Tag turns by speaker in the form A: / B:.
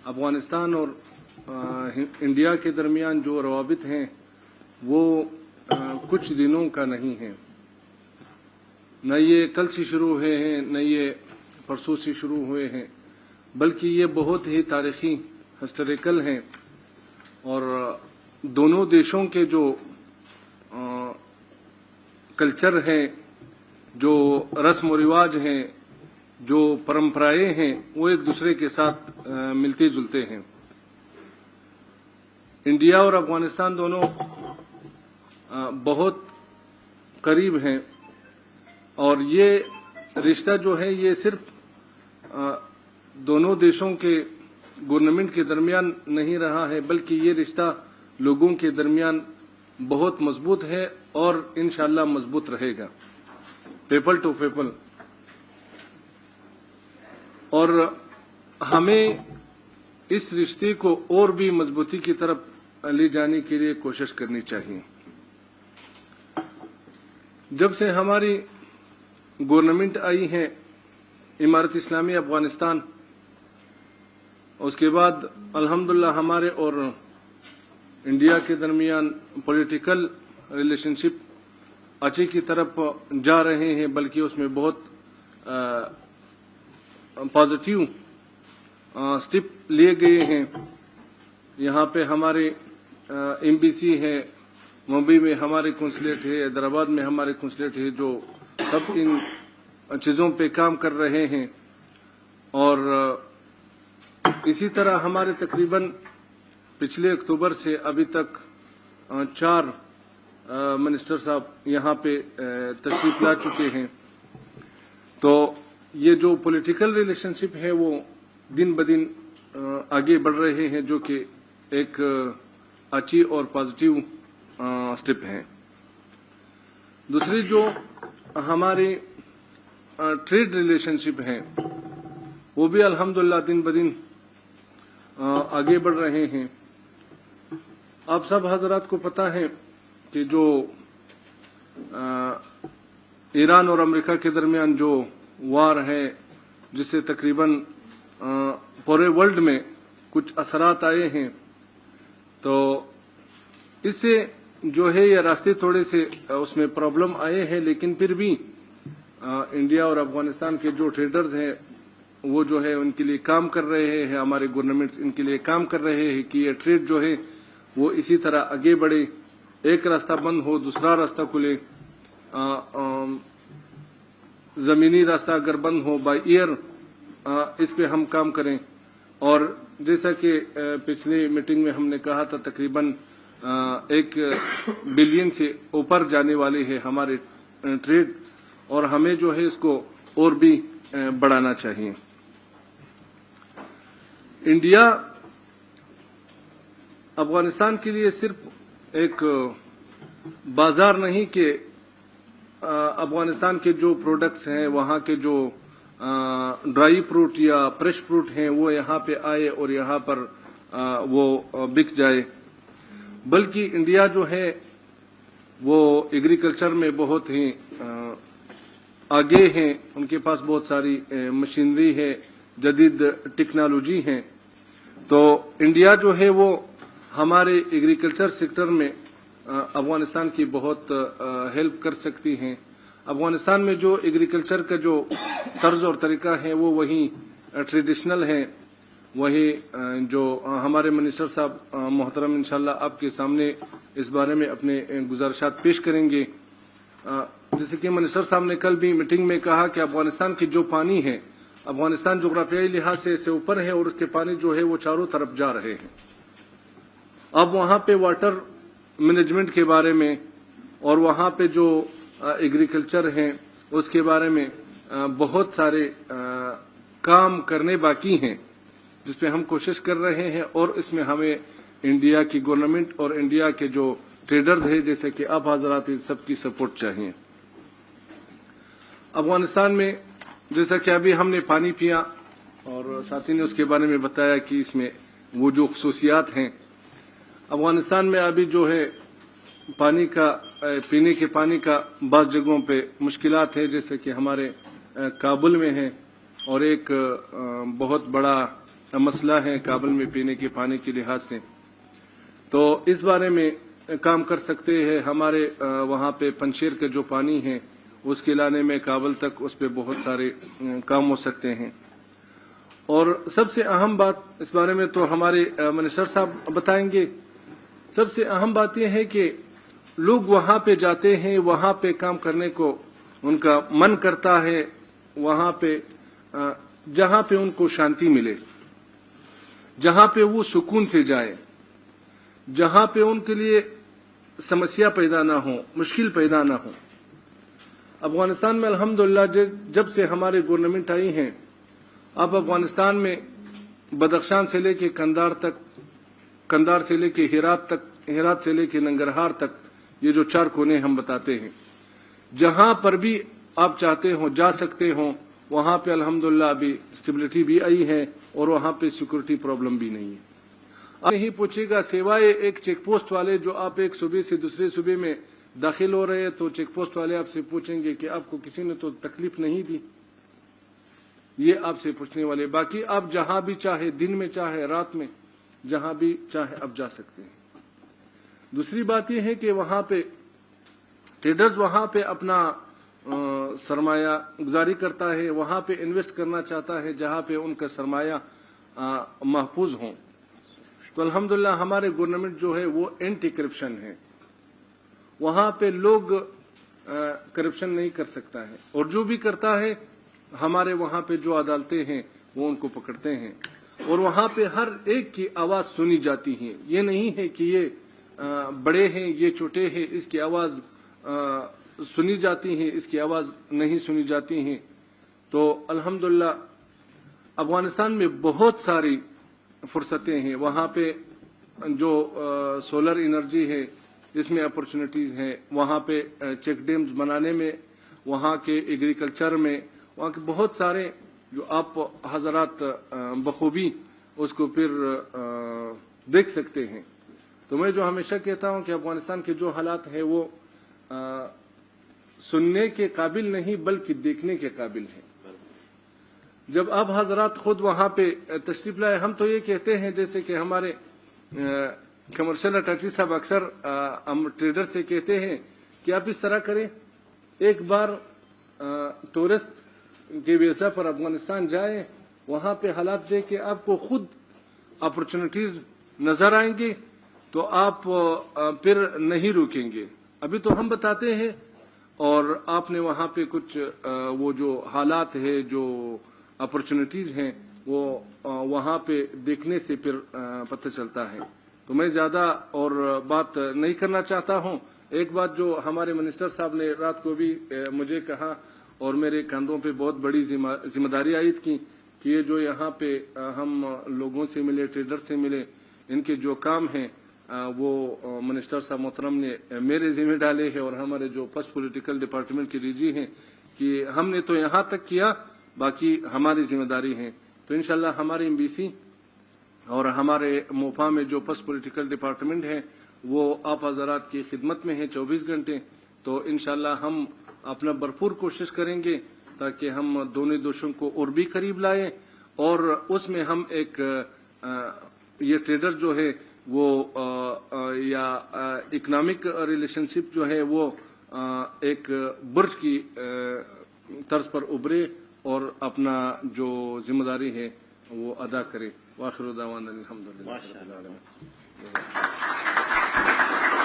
A: افغانستان اور انڈیا کے درمیان جو روابط ہیں وہ کچھ دنوں کا نہیں ہے، نہ یہ کل سے شروع ہوئے ہیں نہ یہ پرسوں سے شروع ہوئے ہیں، بلکہ یہ بہت ہی تاریخی ہسٹوریکل ہیں، اور دونوں دیشوں کے جو کلچر ہیں، جو رسم و رواج ہیں، جو پرمپرائیں ہیں، وہ ایک دوسرے کے ساتھ ملتے جلتے ہیں۔ انڈیا اور افغانستان دونوں بہت قریب ہیں، اور یہ رشتہ جو ہے یہ صرف دونوں دیشوں کے گورنمنٹ کے درمیان نہیں رہا ہے، بلکہ یہ رشتہ لوگوں کے درمیان بہت مضبوط ہے اور انشاءاللہ مضبوط رہے گا، پیپل ٹو پیپل۔ اور ہمیں اس رشتے کو اور بھی مضبوطی کی طرف لے جانے کے لیے کوشش کرنی چاہیے۔ جب سے ہماری گورنمنٹ آئی ہے امارت اسلامی افغانستان، اس کے بعد الحمدللہ ہمارے اور انڈیا کے درمیان پولیٹیکل ریلیشن شپ اچھی کی طرف جا رہے ہیں، بلکہ اس میں بہت پازیٹیو سٹیپ لیے گئے ہیں۔ یہاں پہ ہمارے ایمبیسی ہے، ممبئی میں ہمارے کنسولیٹ ہے، حیدرآباد میں ہمارے کنسولیٹ ہے، جو سب ان چیزوں پہ کام کر رہے ہیں، اور اسی طرح ہمارے تقریباً پچھلے اکتوبر سے ابھی تک 4 منسٹر صاحب یہاں پہ تشریف لا چکے ہیں۔ تو یہ جو پولیٹیکل ریلیشن شپ ہے وہ دن بدن آگے بڑھ رہے ہیں، جو کہ ایک اچھی اور پازیٹیو سٹیپ ہے۔ دوسری جو ہماری ٹریڈ ریلیشن شپ ہے وہ بھی الحمدللہ دن بدن آگے بڑھ رہے ہیں۔ آپ سب حضرات کو پتہ ہے کہ جو ایران اور امریکہ کے درمیان جو وار ہے، جس سے تقریباً پورے ورلڈ میں کچھ اثرات آئے ہیں، تو اس سے جو ہے یہ راستے تھوڑے سے اس میں پرابلم آئے ہیں، لیکن پھر بھی انڈیا اور افغانستان کے جو ٹریڈرز ہیں وہ جو ہے ان کے لیے کام کر رہے ہیں، ہمارے گورنمنٹس ان کے لیے کام کر رہے ہیں کہ یہ ٹریڈ جو ہے وہ اسی طرح آگے بڑھے، ایک راستہ بند ہو دوسرا راستہ کھلے، زمینی راستہ اگر بند ہو بائی ایئر اس پہ ہم کام کریں۔ اور جیسا کہ پچھلی میٹنگ میں ہم نے کہا تھا، تقریباً 1 بلین سے اوپر جانے والے ہیں ہمارے ٹریڈ، اور ہمیں جو ہے اس کو اور بھی بڑھانا چاہیے۔ انڈیا افغانستان کے لیے صرف ایک بازار نہیں کہ افغانستان کے جو پروڈکٹس ہیں، وہاں کے جو ڈرائی فروٹ یا فریش فروٹ ہیں وہ یہاں پہ آئے اور یہاں پر وہ بک جائے، بلکہ انڈیا جو ہے وہ ایگریکلچر میں بہت ہی آگے ہیں، ان کے پاس بہت ساری مشینری ہے، جدید ٹیکنالوجی ہے۔ تو انڈیا جو ہے وہ ہمارے ایگریکلچر سیکٹر میں افغانستان کی بہت ہیلپ کر سکتی ہیں۔ افغانستان میں جو ایگریکلچر کا جو طرز اور طریقہ ہے وہ وہی ٹریڈیشنل ہے، وہی جو ہمارے منسٹر صاحب محترم انشاءاللہ آپ کے سامنے اس بارے میں اپنے گزارشات پیش کریں گے۔ جیسے کہ منسٹر صاحب نے کل بھی میٹنگ میں کہا کہ افغانستان کی جو پانی ہے، افغانستان جغرافیائی لحاظ سے اس سے اوپر ہے اور اس کے پانی جو ہے وہ چاروں طرف جا رہے ہیں۔ اب وہاں پہ واٹر مینجمنٹ کے بارے میں اور وہاں پہ جو ایگریکلچر ہیں اس کے بارے میں بہت سارے کام کرنے باقی ہیں، جس پہ ہم کوشش کر رہے ہیں، اور اس میں ہمیں انڈیا کی گورنمنٹ اور انڈیا کے جو ٹریڈرز ہیں جیسے کہ آپ حضرات سب کی سپورٹ چاہیے۔ افغانستان میں جیسا کہ ابھی ہم نے پانی پیا اور ساتھی نے اس کے بارے میں بتایا کہ اس میں وہ جو خصوصیات ہیں، افغانستان میں ابھی جو ہے پانی کا پینے کے پانی کا بعض جگہوں پہ مشکلات ہے، جیسے کہ ہمارے کابل میں ہے، اور ایک بہت بڑا مسئلہ ہے کابل میں پینے کے پانی کے لحاظ سے، تو اس بارے میں کام کر سکتے ہیں. ہمارے وہاں پہ پنشیر کا جو پانی ہے اس کے لانے میں کابل تک اس پہ بہت سارے کام ہو سکتے ہیں. اور سب سے اہم بات اس بارے میں تو ہمارے منسٹر صاحب بتائیں گے. سب سے اہم بات یہ ہے کہ لوگ وہاں پہ جاتے ہیں، وہاں پہ کام کرنے کو ان کا من کرتا ہے، وہاں پہ جہاں پہ ان کو شانتی ملے، جہاں پہ وہ سکون سے جائے، جہاں پہ ان کے لیے سمسیا پیدا نہ ہو، مشکل پیدا نہ ہو. افغانستان میں الحمدللہ جب سے ہمارے گورنمنٹ آئی ہیں، اب افغانستان میں بدخشان سے لے کے کندھار تک، کندھار سے لے کے ہرات تک، ہرات سے لے کے ننگرہار تک، یہ جو 4 کونے ہم بتاتے ہیں، جہاں پر بھی آپ چاہتے ہو جا سکتے ہو. وہاں پہ الحمدللہ ابھی اسٹیبلٹی بھی آئی ہے اور وہاں پہ سیکورٹی پرابلم بھی نہیں ہے. آپ نہیں پوچھے گا سوائے ایک چیک پوسٹ والے، جو آپ ایک صوبے سے دوسرے صوبے میں داخل ہو رہے ہیں تو چیک پوسٹ والے آپ سے پوچھیں گے کہ آپ کو کسی نے تو تکلیف نہیں دی، یہ آپ سے پوچھنے والے. باقی آپ جہاں بھی چاہے، دن میں چاہے رات میں، جہاں بھی چاہے آپ جا سکتے ہیں. دوسری بات یہ ہے کہ وہاں پہ ٹریڈرز وہاں پہ اپنا سرمایہ گزاری کرتا ہے، وہاں پہ انویسٹ کرنا چاہتا ہے جہاں پہ ان کا سرمایہ محفوظ ہوں. تو الحمدللہ ہمارے گورنمنٹ جو ہے وہ اینٹی کرپشن ہے. وہاں پہ لوگ کرپشن نہیں کر سکتا ہے، اور جو بھی کرتا ہے ہمارے وہاں پہ جو عدالتیں ہیں وہ ان کو پکڑتے ہیں، اور وہاں پہ ہر ایک کی آواز سنی جاتی ہے. یہ نہیں ہے کہ یہ بڑے ہیں یہ چھوٹے ہیں، اس کی آواز سنی جاتی ہے، اس کی آواز نہیں سنی جاتی ہیں. تو الحمدللہ افغانستان میں بہت ساری فرصتیں ہیں. وہاں پہ جو سولر انرجی ہے اس میں اپرچونٹیز ہیں، وہاں پہ چیک ڈیمز بنانے میں، وہاں کے ایگریکلچر میں، وہاں کے بہت سارے جو آپ حضرات بخوبی اس کو پھر دیکھ سکتے ہیں. تو میں جو ہمیشہ کہتا ہوں کہ افغانستان کے جو حالات ہیں وہ سننے کے قابل نہیں بلکہ دیکھنے کے قابل ہیں. جب آپ حضرات خود وہاں پہ تشریف لائے، ہم تو یہ کہتے ہیں جیسے کہ ہمارے کمرشل اٹاچی صاحب اکثر ہم ٹریڈر سے کہتے ہیں کہ آپ اس طرح کریں، ایک بار ٹورسٹ کے ویزا پر افغانستان جائیں، وہاں پہ حالات دیکھ کے آپ کو خود اپرچونٹیز نظر آئیں گے تو آپ پھر نہیں روکیں گے. ابھی تو ہم بتاتے ہیں اور آپ نے وہاں پہ کچھ وہ جو حالات ہے، جو اپرچونٹیز ہیں، وہ وہاں پہ دیکھنے سے پھر پتہ چلتا ہے. تو میں زیادہ اور بات نہیں کرنا چاہتا ہوں. ایک بات جو ہمارے منسٹر صاحب نے رات کو بھی مجھے کہا اور میرے کندھوں پہ بہت بڑی ذمہ داری عائد کی کہ یہ جو یہاں پہ ہم لوگوں سے ملے، ٹریڈر سے ملے، ان کے جو کام ہیں وہ منسٹر صاحب محترم نے میرے ذمہ ڈالے ہیں، اور ہمارے جو فسٹ پولیٹیکل ڈپارٹمنٹ کے ڈی جی ہیں کہ ہم نے تو یہاں تک کیا، باقی ہماری ذمہ داری ہے. تو انشاءاللہ ہماری ایمبیسی اور ہمارے موپا میں جو فسٹ پولیٹیکل ڈپارٹمنٹ ہے وہ آپ حضرات کی خدمت میں ہے 24 گھنٹے. تو انشاءاللہ ہم اپنا بھرپور کوشش کریں گے تاکہ ہم دونوں دیشوں کو اور بھی قریب لائیں، اور اس میں ہم ایک یہ ٹریڈر جو ہے وہ یا اکنامک ریلیشن شپ جو ہے وہ ایک برج کی طرز پر ابھرے اور اپنا جو ذمہ داری ہے وہ ادا کرے. وآخر دعوانا الحمدللہ رب العالمین.